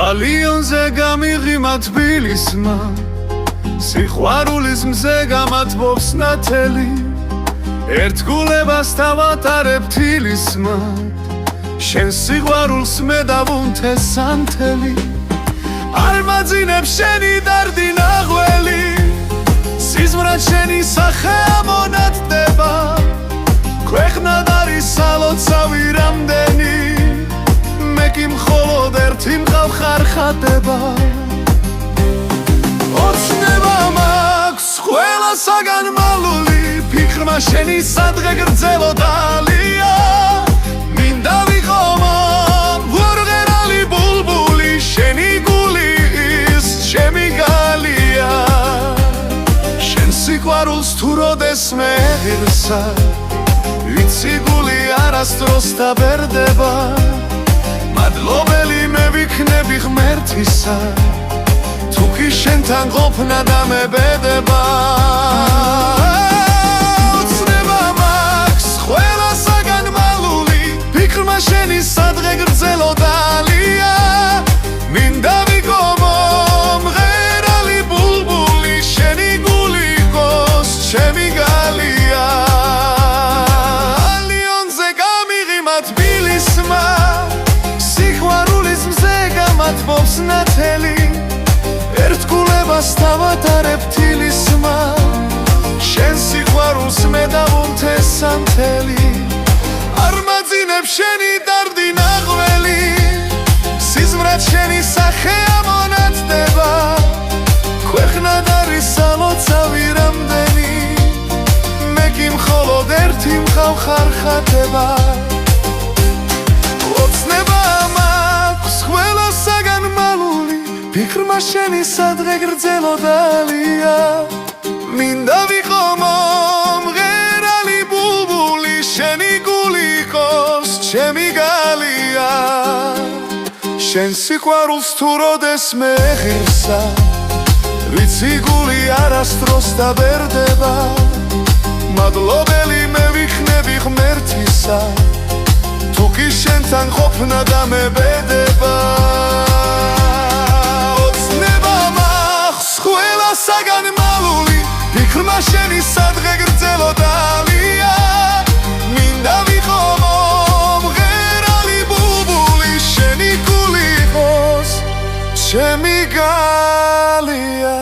ალიონზე გამიღიმა თბილისმა სიყვარულის მზე გამათბობს ნათელი ერთგულებას დავატარებ თილისმად შენ სიყვარულს მე დავუნთე სანთელი არ მაძინებ შენი დარდი ნაღველი სიზმრად შენი სახე ამონათდება ქვეყნად არის ალოცავი რამდენი მე კი მხოლოდ ერთი მყავ ხარხატება ოცნება მაქვს ყველასაგან მალული ფიქრმა შენი სადღე გრძელო დალია მინდა ვიყო ვორღერალი ბულბული შენი გულის ჩემი გალია შენ სიყვარულს თუ როდეს მე ღირსა ვიცი გული არასდროს დაბერდება მადლობელი მე ვიქნები ღმერთისა თუკი შენთან ყოფნა დამებედება ოცნება მაქვს ყველასაგან მალული ფიქრმა შენი სადღე გრძელო დალია მინდა ვიყო მომღერალი ბულბული შენი გული იყოს ჩემი გალია ალიონზე გამიღიმა თბილისმა სიყვარულის მზე გამათბობს ნათელი ერთგულებას დავატარებ თილისმად შენ სიყვარულს მე დავუნთე სანთელი არ მაძინებ შენი დარდი ნაღველი სიზმრად შენი სახე ამონათდება ქვეყნად არის ალოცავი რამდენი მე კი მხოლოდ ერთი მყავ ხარხატება ოცნება მაქვს ყველასაგან მალული ფიქრმა შენი სადღე გრძელო დალია მინდა ვიყო მომღერალი ბულბული შენი გული იყოს ჩემი გალია შენ სიყვარულს თუ როდეს მე ღირსა ვიცი გული არასდროს დაბერდება მადლობელი მე ვიქნები ღმერთისა თუკი შენთან ყოფნა დამებედება ყველასაგან მალული ფიქრმა შენი სადღე გრძელო დალია მინდა ვიყო მომღერალი ბულბული შენი გული იყოს ჩემი გალია